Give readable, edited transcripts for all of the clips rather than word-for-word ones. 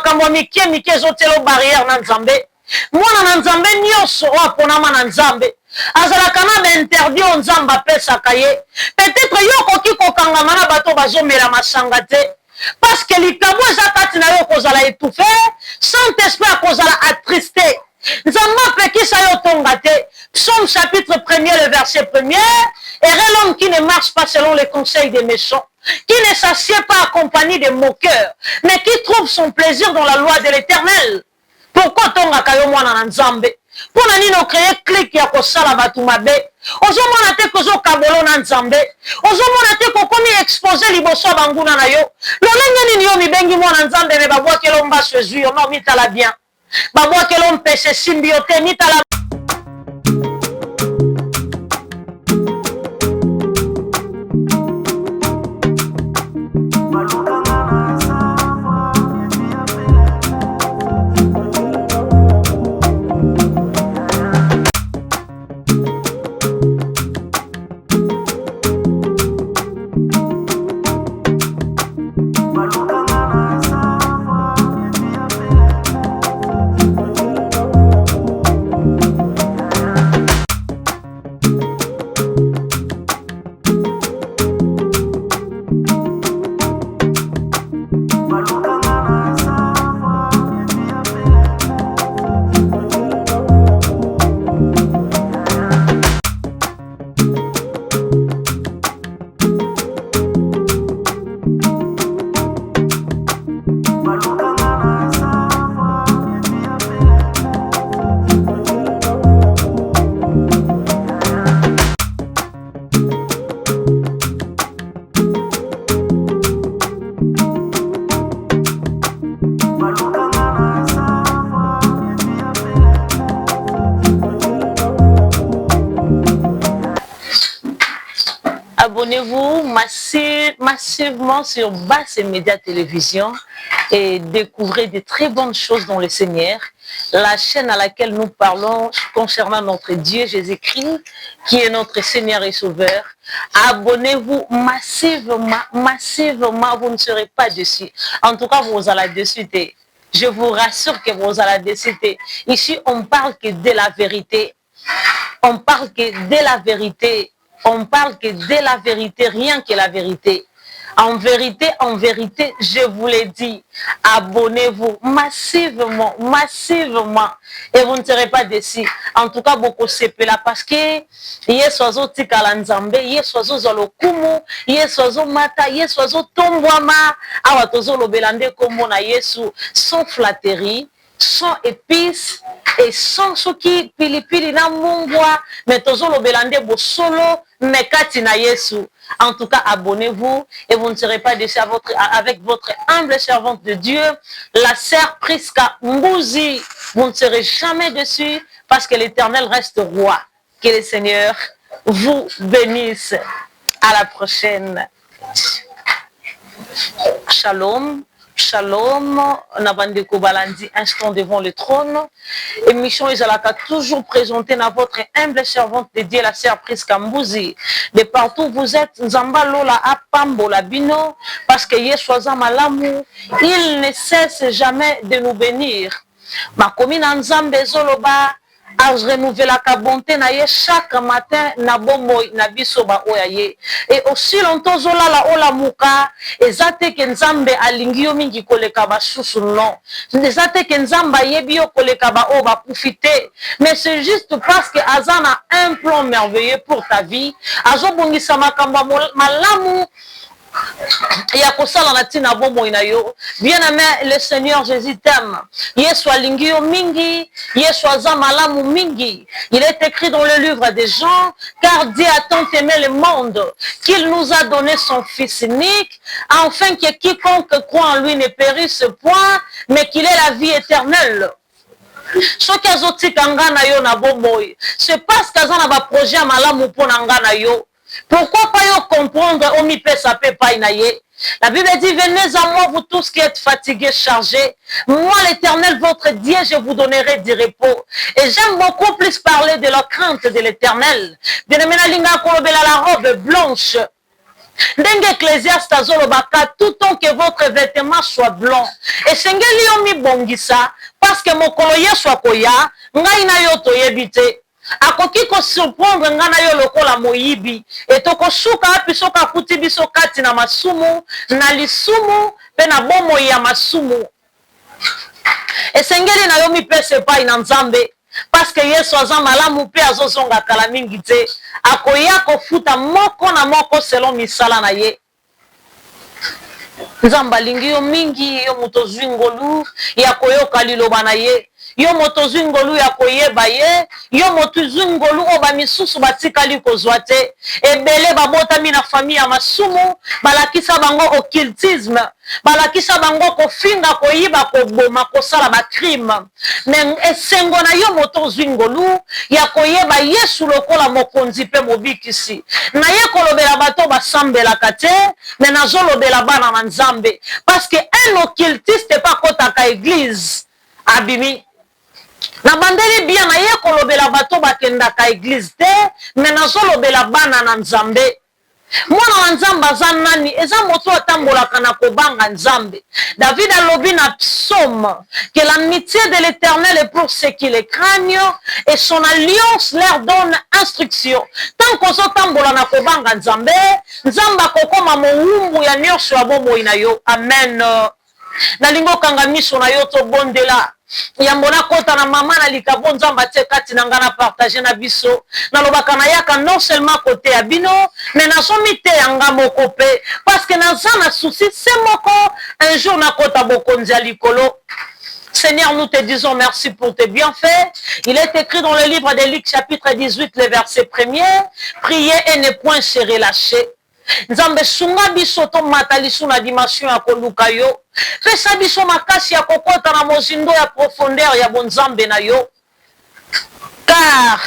makambo mike mike zotelo barrière na nzambe mwana na nzambe nyonso oyo aponama na nzambe azalaka na bainterdit oyo nzambe apesaka ye peut-être yo okoki kokangama na bato bazomela masanga te parce que likabo eza kati na yo kozala étouffé Saint-Esprit akozala attristé nzambe apekisa yo tonga te. Psaume chapitre 1er le verset 1er, est l'homme qui ne marche pas selon les conseils des méchants, qui ne s'assied pas accompagné des moqueurs, mais qui trouve son plaisir dans la loi de l'Éternel. Pourquoi tonga kayo mwana na nzambe? Pona nino créer clic ya kosala batu mabe. Ozomona te kozo kabolo na nzambe. Ozomona te kokomi exposer liboso banguna na yo. Lolenge nini yo mibengi mwana nzambe me babwa kelomba sezu yo no mitala bien. Babwa kelomba pese symbiote mitala. Abonnez-vous massivement sur Basse Média Télévision et découvrez de très bonnes choses dans le Seigneur. La chaîne à laquelle nous parlons concernant notre Dieu Jésus-Christ, qui est notre Seigneur et Sauveur. Abonnez-vous massivement, vous ne serez pas déçus. En tout cas, vous allez dessus. Je vous rassure que vous allez dessus. Ici, on parle que de la vérité. On parle que de la vérité. On parle que de la vérité, rien que la vérité. En vérité, je vous l'ai dit, abonnez-vous massivement et vous ne serez pas déçus. En tout cas, beaucoup c'est là parce que yesozo tikala nzambe, yesozo zolokumu, yesozo mata, yesozo tombwama, awa tozo lobelande kombo na Yesu, sans flatterie, sans épices et sans soki pilipili na mungwa, mais tozo lobelande bo solo mekati na Yesu. En tout cas, abonnez-vous et vous ne serez pas déçus avec votre humble servante de Dieu, la sœur Priska Mbouzi. Vous ne serez jamais déçus parce que l'Éternel reste roi. Que le Seigneur vous bénisse. À la prochaine. Shalom. Shalom, Nabandeko Balandi, instant devant le trône. Émission Isalaka toujours présentée dans votre humble servante de Dieu, la sœur Priska Mbouzi. De partout vous êtes, Nzamba Lola Apambo Labino, parce que Yeshua Malamu, il ne cesse jamais de nous bénir. Ma commune Nzambe Zoloba, a renouvelé la bonté na ye chaque matin na bombo na biso ba oyaye et aussi longtemps zola la ola muka ezate ke nzambe alingi yo mingi koleka ba susu non ezate ke nzamba yebi yo koleka ba o ba profiter mais c'est juste parce que azana un plan merveilleux pour ta vie azobongisa makambo malamu. Bien-aimé, le Seigneur Jésus t'aime. Yeshua lingio mingi, Yeshua zamalamu mingi. Il est écrit dans le livre des Jean, car Dieu a tant aimé le monde qu'il nous a donné son Fils unique, afin que quiconque croit en lui ne périsse point, mais qu'il ait la vie éternelle. Ce c'est parce qu'ils ont un projet malamu pour yo. Pourquoi pas yo comprendre au mi pesa pe pa inaye? La Bible dit venez à moi vous tous qui êtes fatigués, chargés. Moi l'Éternel votre Dieu je vous donnerai du repos. Et j'aime beaucoup plus parler de la crainte de l'Éternel. Bien aimé na linga kolobela la robe blanche. Ndenge Ecclésiaste azolobaka, tout temps que votre vêtement soit blanc. Et sengeli yo mi bongisa, parce que mokolo Yesu akoya, ngai na yo toyebi te. Akoki ko surprendre nga na yo lokola moyibi. Et toko suka api soka kuti biso kati na masumu, na lisumu, pe na bomo ya masumu. Et sengeli na yo mi pese pa ina Nzambe. Parce que Yesu aza malamu pe azozonga kala mingi te. Akoya kofuta moko na moko selon misala na ye. Nzamba lingi yo mingi, yo moto zwingolu, ya koyoka liloba na ye. Yo moto zwingolu ya koyeba ye, yo moto zwingolu oba misusu batikali kozwa te. Ebele babotami na famille ya masumu, balakisa bango occultisme, balakisa bango kofinga koyiba koboma kosala ba crime. Mais esengo na yo moto zwingolu ya koyeba Yesu lokola mokonzi pe mobikisi. Na ye kolobela bato basambelaka te, mais nazolobela bana na Nzambe. Parce que un occultiste pas kotaka église abimi. Na bandeli bien na ye kolobela bato bakendaka église te, mais nazolobela bana na Nzambe. Mwana wa Nzambe aza nani? Eza moto atambolaka na kobanga Nzambe. David alobi na psaume que l'amitié de l'Éternel est pour ceux qui le craignent et son alliance leur donne instruction. Tant qu'on tambola na kobanga Nzambe, Nzamba kokoma mowumbu ya nyonso ya bomoi na yo. Amen. Nalingo kanga miso na yo to bondela. Yambona kota na mama na likabo Nzamba te kati na ngana partager na biso. Na lobaka na yaka non seulement côté ya bino, mais na somi te yanga moko pe. Parce que na za na souci c'est moko un jour na kota bokonzi ya likolo. Seigneur, nous te disons merci pour tes bienfaits. Il est écrit dans le livre de Luc chapitre 18, le verset 1er, priez et ne point se relâcher. Nzambe sunga biso to matalisu na dimension ya koluka yo. Pesa biso makasi ya kokota na mozindo ya profondeur ya bonzambe na yo. Car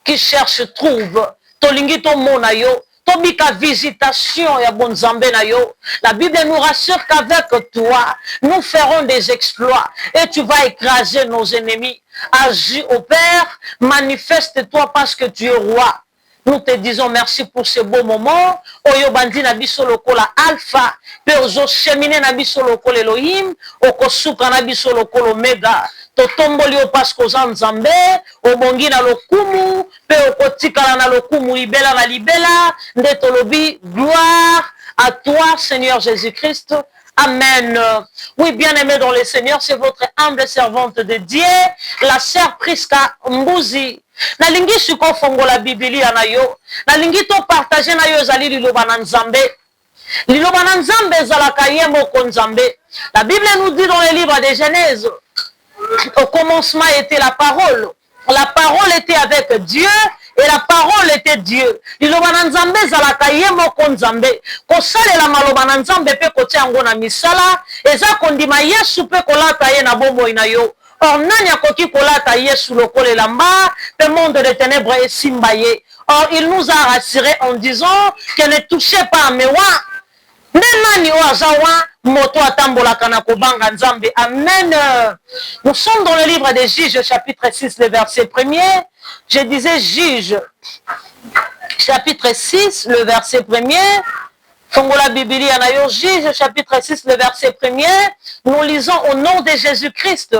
qui cherche trouve. Tolingi to mona yo. Tobika visitation ya bonzambe na yo. La Bible nous rassure qu'avec toi, nous ferons des exploits et tu vas écraser nos ennemis. Agis au Père, manifeste-toi parce que tu es roi. Nous te disons merci pour ce beau moment. Oyo bandi na biso lokola alpha. Pe ozo cheminer na biso lokola Elohim. Oko suka na biso lokola omega. Totomboli o pasko za Nzambe. Obongi na lokumu. Pe oko tikala na lokumu libela na libela. Nde tolobi gloire à toi Seigneur Jésus-Christ. Amen. Oui, bien-aimés dans le Seigneur, c'est votre humble servante de Dieu, la sœur Priska Mbuzi. Nalingi siko fongola Biblia na yo. Nalingi to partager na yo zali liloba na Nzambe. Liloba na Nzambe zalaka ye moko Nzambe. La Bible nous dit dans le livre de Genèse, au commencement était la parole. La parole était avec Dieu. Et la parole était Dieu. Liloba na Nzambe zalaka ye moko Nzambe. Kosalela maloba na Nzambe pe kotia yango na misala. Eza kondima Yesu pe kolata ye na bomoi na yo. Or nani akoki kolata Yesu lokola elamba pe monde de ténèbres esimba ye. Or il nous a rassurés en disant que ne touchez pas à mewa. Nani o azawa moto atambolaka na kobanga Nzambe. Amen. Nous sommes dans le livre des Juges chapitre 6 le verset 1er. Je disais Juge chapitre 6 le verset 1er. Fongola Biblia na yo Juge chapitre 6 le verset 1er. Nous lisons au nom de Jésus-Christ.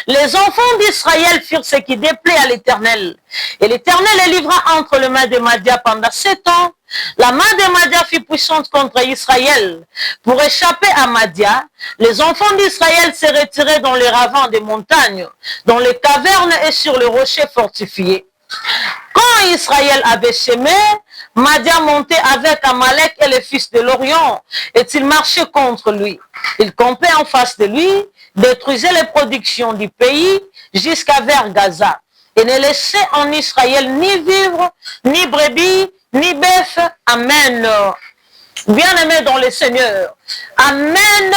Les enfants d'Israël furent ce qui déplaît à l'Éternel. Et l'Éternel les livra entre les mains de Madia pendant 7 ans. La main de Madia fut puissante contre Israël. Pour échapper à Madia, les enfants d'Israël se retiraient dans les ravins des montagnes, dans les cavernes et sur les rochers fortifiés. Quand Israël avait semé, Madia montait avec Amalek et les fils de l'Orient, et ils marchaient contre lui. Ils campaient en face de lui, détruisaient les productions du pays jusqu'à vers Gaza, et ne laissaient en Israël ni vivre, ni brebis, ni bœuf. Amen. Bien-aimés dans le Seigneur. Amen.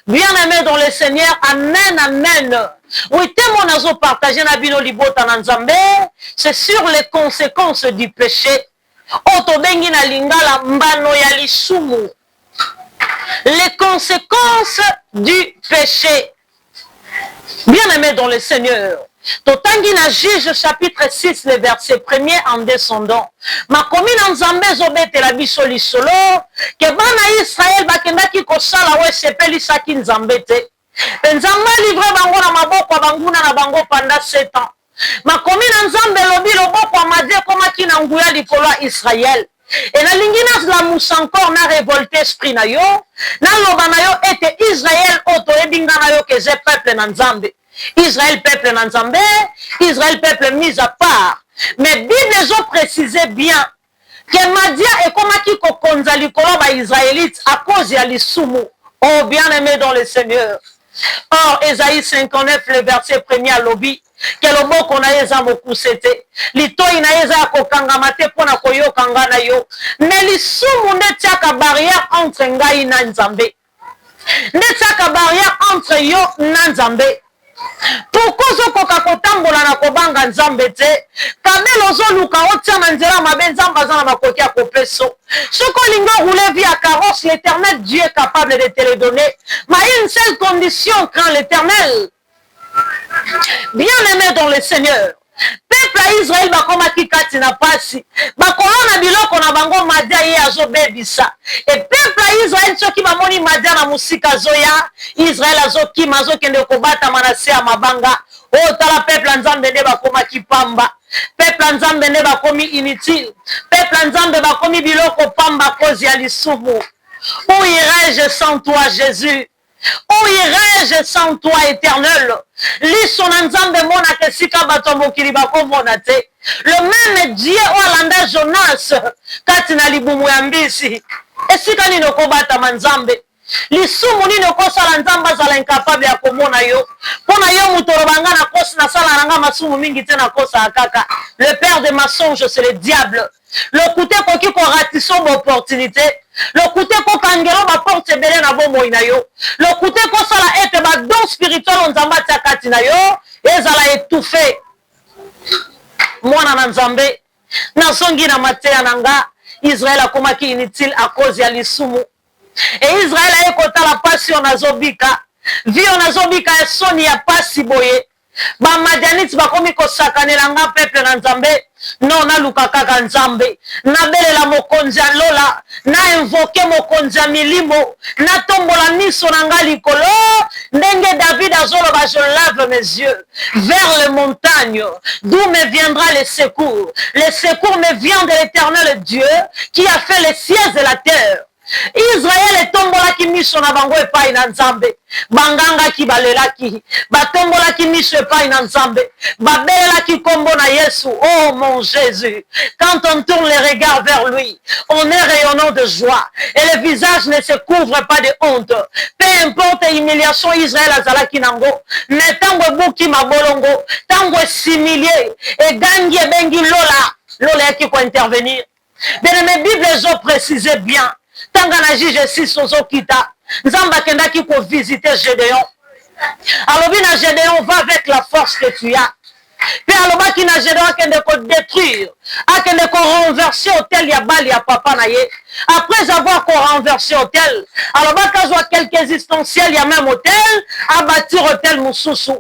Bien-aimés dans le Seigneur. Amen. Amen. Oui, témoin nazo partagé na bino libota na Nzambe, c'est sur les conséquences du péché. Otobengi na lingala mbano ya lisumu. Les conséquences du péché. Bien-aimés dans le Seigneur. Totangi na Juge chapitre 6, le verset 1er en descendant. Makomi na nzambe zobete la biso lisolo, ke bana Israël bakendaki kosala we sepelisaki nzambe te. Nzambe livre bango na maboko ya banguna na bango pendant 7 ans. Makomi na nzambe lobi loboko ya madi ekomaki na nguya likolo ya Israël. Et na lingi nazlamusa encore na révolté esprit na yo, na loba na yo ete Israël oto ebinga na yo ke ze peuple na nzambe. Israël peuple na nzambe, Israël peuple mis à part. Mais Bible zo précisé bien que Madia ekomaki kokonza likolo ba Israélites à cause ya lisumu. Oh bien-aimé dans le Seigneur. Or Ésaïe 59 le verset 1er à lobi que loboko na eza mokusete litoi na eza kokangama te pona koyokanga na yo mais lisumu nde tiaka barrière entre ngai na nzambe, nde tiaka barrière entre yo na nzambe. Pourquoi ozokoka kotambola na kobanga nzambe te kabelo ozoluka otia na nzela mabe nzambe aza na makoki ya kopeso soki olingi roule vie à carrosse, l'éternel Dieu est capable de te le donner, mais une seule condition, crains l'éternel. Bien-aimé dans le Seigneur, peuple à Israël bakomaki kati na pasi bakolona biloko na bango Madia ye azobebisa et peuple à Israël soki bamoni Madia na musika zoya Israël azokima azokende kobatama na se ya mabanga. Oh tala peuple nzambe nde bakomaki pamba, peuple nzambe nde bakomi inutile, peuple nzambe bakomi biloko pamba cause ya lisumu. Où irais-je sans toi Jésus? Où irais-je sans toi éternel? Liso na nzambe mona kesika bato mokili bakomona te. Le même Dieu olanda Jonas kati na libumu ya mbisi esika nini okobatama nzambe? Lisumu nini okosala nzambe azala incapable ya komona yo mpona yo moto olobanga na kosi nasala nanga masumu mingi te na kosa kaka. Le père de mensonge c'est le diable. Lokute koki koratisa opportunité, lokute kokangela baporte ebele na bomoi na yo, lokute kosala ete badon spirituel nzambe atia kati na yo ezala étouffé. Mwana na nzambe nazongi na mateya na nga Israël akomaki inutile à cause ya lisumu. Et Israël aye kotala pasi oyo nazobika vi oyo nazobika esoni ya pasi boye bamadianite bakomi kosakanela nga peuple na nzambe. Non naluka kaka nzambe nabelela mokonzi ya lola na invoke mokonzi ya milimo natombola miso na nga likolo ndenge David azoloba je lave mes yeux vers les montagnes d'où me viendra le secours. Le secours me vient de l'Éternel Dieu qui a fait les cieux et la terre. Israël etombolaki miso na bango epai na nzambe bangangaki balelaki batombolaki miso epai na nzambe babelelaki kombo na Yesu. Oh mon Jésus, quand on tourne les regards vers lui on est rayonnant de joie et le visage ne se couvre pas de honte. Peu importe humiliation Israël azalaki nango mais tango ebuki mabolongo tango esimilie egangi ebengi lola yaki ko intervenir. Bien mes Bibles ont précisé bien tanga na Juge 6 ozokita nzambe akendaki ko visiter Gédéon alobi na Gédéon va avec la force que tu as pe alobaki na Gédéon akende ko détruire akende ko renverser hôtel ya bali ya papa na ye. Après avoir ko renversé hôtel alobaki azwa quelques essentiels ya même hôtel a bâtir hôtel mosusu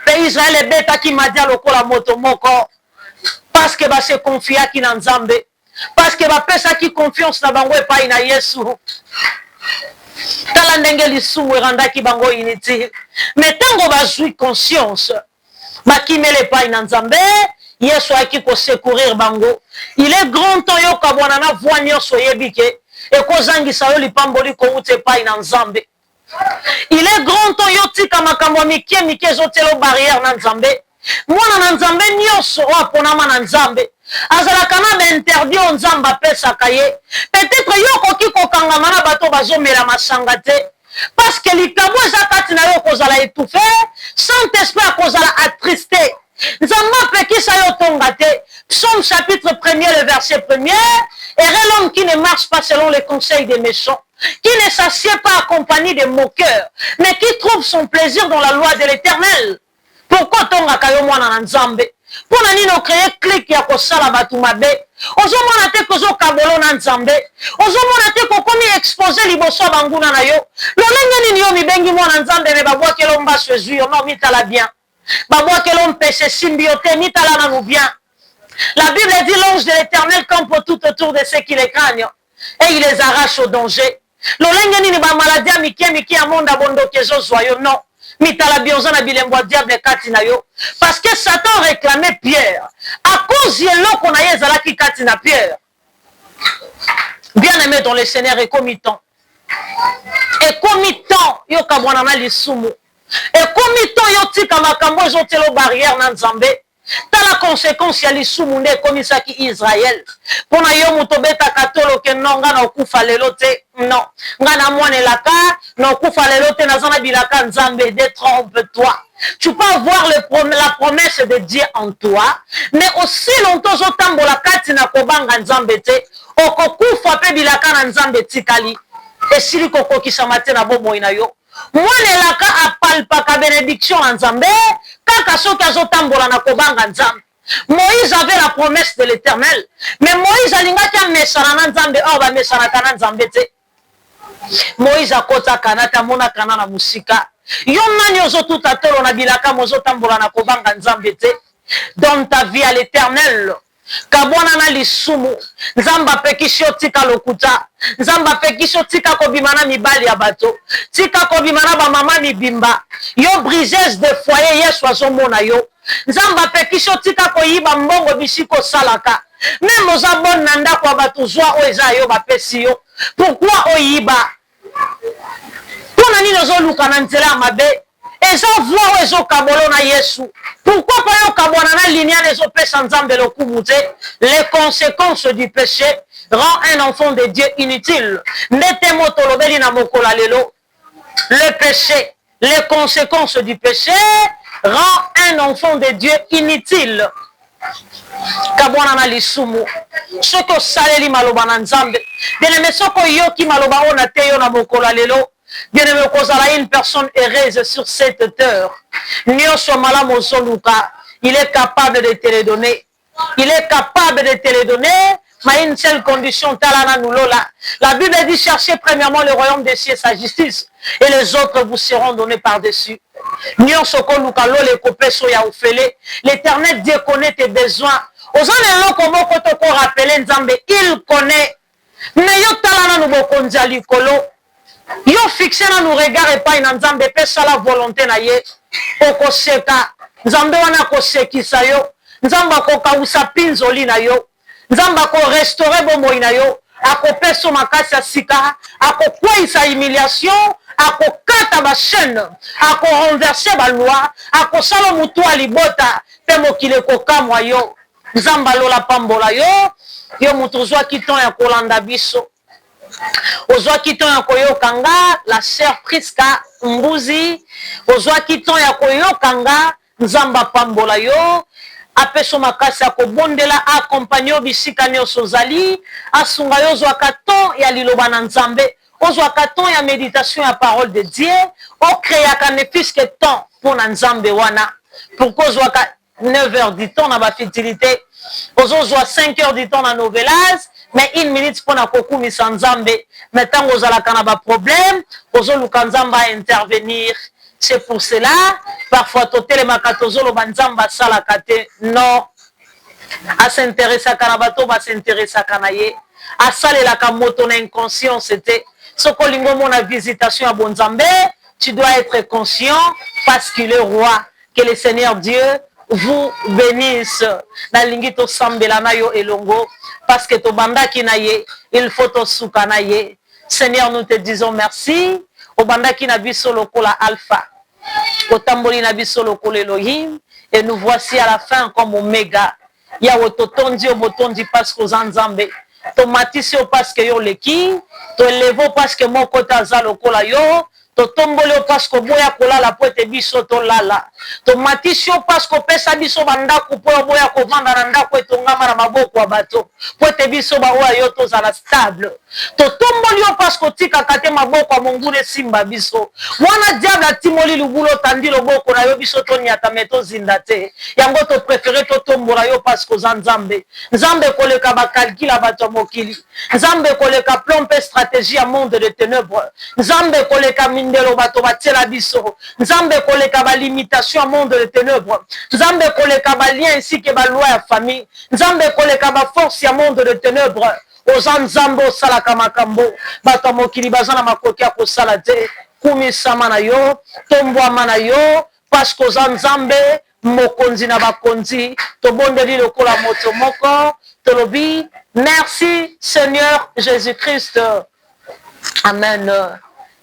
pe Israël ebetaki Madia lokola moto moko parce que ba se confiaki na nzambe, parce que bapesaki confiance na bango epai na Yesu. Tala ndenge lisumu erandaki bango inutile. Mais tango bazwi conscience bakimele epai na nzambe Yesu aki ko secourir bango. Il est grand temps yo kabwana na voix nyonso yebike ekozangisa yo lipamboli ko ute epai na nzambe. Il est grand temps yo tika makambo mike mike zotelo barrière na nzambe. Mwana na nzambe nyonso aponama na nzambe azalaka na bainterdit o nzambe apesaka ye. Peut-être yo koki kokangama na bato bazomela masanga te parce que likabo eza kati na yo kozala étouffé, Saint-Esprit akozala attristé. Nzambe apekisa yo tonga te. Psaume chapitre 1er le verset 1er, et l'homme qui ne marche pas selon les conseils des méchants, qui ne s'assied pas accompagné des moqueurs, mais qui trouve son plaisir dans la loi de l'Éternel. Pourquoi tonga kayo mwana na nzambe? Pona nino créer clic ya kosala batu mabe. Ozomona te kozo kabolo na nzambe. Ozomona te kokomi exposer liboso banguna na yo. Lolenge nini yo mibengi mwana nzambe me babwakelo mbaso ezwi yo no mitala bien. Babwa que l'on péché symbioté, mitala nous bien. La Bible dit l'ange de l'Éternel campe tout autour de ceux qui les craignent et il les arrache au danger. L'olenge nini ba maladie miki amonda bondo kezo joyeux non. Mitala bionza na bilembo diable kati na yo. Parce que Satan réclamait Pierre. À cause de l'eau qu'on a yezala ki kati na Pierre. Bien aimé dans le Seigneur et comitant. Et comitant yo kabwana na lisumu. Et comitant yo tika makambo zo telo barrière na Nzambe. T'as la conséquence ya lisumu nde komisaki Israël. Pona yo mutobeta katolo ke nonga na okufa lelo te. Non. Nga na mwane laka na okufa lelo te na zana bilaka Nzambe détrompe-toi. Tu peux avoir la promesse de Dieu en toi, mais aussi longtemps zo tambola kati na kobanga Nzambe te. Okokufa pe bilaka na Nzambe tikali. Et sili kokokisa mate na bomo ina yo. Mwane laka apalpaka bénédiction en Nzambe. Kaka soki azotambola na kobanga Nzambe. Moïse avait la promesse de l'Éternel, mais Moïse alingaki amesana na Nzambe or ba mesana kana Nzambe te. Moïse akota kanata mona kana na musika. Yo nani ozotuta tolo na bilaka mozotambola na kobanga Nzambe te. Dans ta vie à l'Éternel. Kabwana na lisumu Nzamba pekisho tika lokuta Nzamba pekisho tika kobimana mibali ya bato tika kobimana ba mama mibimba yo briseuse de foyer Yesu azomona yo Nzamba pekisho tika koyiba mbongo bisiko salaka même oza bon nanda kwa bato zwa oza yo bapesi yo pourquoi oyiba pona nini ozoluka na nzela mabe ezo voix ezo kabolo na Yesu. Pourquoi pas yo kabona na linia ezo pesa Nzambe lokumu te? Les conséquences du péché rend un enfant de Dieu inutile. Nete motolobeli na mokola lelo. Le péché, les conséquences du péché rend un enfant de Dieu inutile. Kabona na lisumu. Soko saleli maloba na Nzambe. Bien soko yoki maloba ona te yo na mokola lelo. Bien-aimé, une personne heureuse sur cette terre. Il est capable de te les donner. Il est capable de te les donner, mais une seule condition. La Bible dit cherchez premièrement le royaume des cieux et sa justice, et les autres vous seront donnés par-dessus. L'Éternel Dieu connaît tes besoins. Il connaît. Mais yo fixé na nous regard et pas na Nzambe pesa la volonté na ye okoseka Nzambe wana kosekisa yo Nzamba ko kausa pinzoli na yo Nzamba ko restaurer bomoi na yo akopesa makasi ya sika akokwaisa humiliation akokata ba chaîne akorenverser ba loi akosala mutu alibota pe mokile kokamwa yo Nzamba lola pambola yo mutu zwa kiton ya kolanda biso Ozwa kiton ya koyokanga la sœur Priska Mbuzi ozwa kiton ya koyokanga Nzamba pambola yo apeso makasi ya kobondela accompagner bisika nyonso ozali asunga yo ozwa katon ya liloba na Nzambe ozwa katon ya méditation ya parole de Dieu okreaka ne puisque temps pour na Nzambe wana pourquoi ozwaka 9 heures du temps na ba fertilité ozozwa 5 heures du temps na novelas mais 1 minute pour na kokumisa Nzambe mais tant ozalaka na ba problème ozoluka Nzamba intervenir. C'est pour cela parfois totelemaka tozoloba Nzamba salaka te non a s'intéresser kana bato ba s'intéresser kana ye a salelaka moto na inconscience te sokolingo mona visitation à Bonzambe tu dois être conscient parce qu'il est roi. Que le Seigneur Dieu vous bénisse. Nalingi to sambela na yo elongo parce que to bandaki na ye il faut to suka na ye. Seigneur, nous te disons merci. O bandaki na biso lokola alpha. O tamboli na biso lokola Elohim et nous voici à la fin comme oméga. Ya ototondi o botondi parce que Nzambe. To matisi o parce que yo leki, to elevo parce que moko taza lokola yo. To tombolo parce que boya kola la poete biso to lala. To matisio parce que pesa biso bandako po boya ko vanda na ndako etongama na maboko ya bato. Poete biso ba oya yo to zala stable. totomboli yo parce que otikaka te maboko ya mongulu esimba biso wana diable atimoli libulu otandi loboko na yo biso toniata me tozinda te yango topréféré totombola yo parce que oza nzambe nzambe koleka bakalkile ya bato ya mokili nzambe koleka plan mpe stratégie ya monde de ténèbre nzambe koleka mindelo bato batiela biso nzambe koleka balimitation ya monde de ténèbre nzambe koleka balien ainsi ke baloi ya famille nzambe koleka baforce ya monde de ténèbre oza nzambe osalaka makambo bato ya mokili baza na makoki ya kosala te kumisama na yo tombwama na yo parce que oza nzambe mokonzi na bakonzi tobondeli lokola moto moko tolobi merci Seigneur Jésus-Christ. Amen.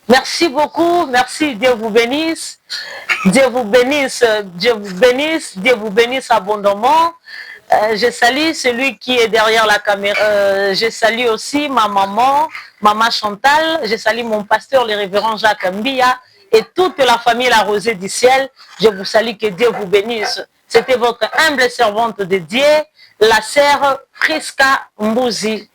Merci beaucoup, merci, Dieu vous bénisse, Dieu vous bénisse, Dieu vous bénisse, Dieu vous bénisse abondamment. Je salue celui qui est derrière la caméra. Je salue aussi ma maman, maman Chantal. Je salue mon pasteur, le révérend Jacques Mbia, et toute la famille La Rosée du Ciel. Je vous salue, que Dieu vous bénisse. C'était votre humble servante de Dieu, la sœur Priska Mbouzi.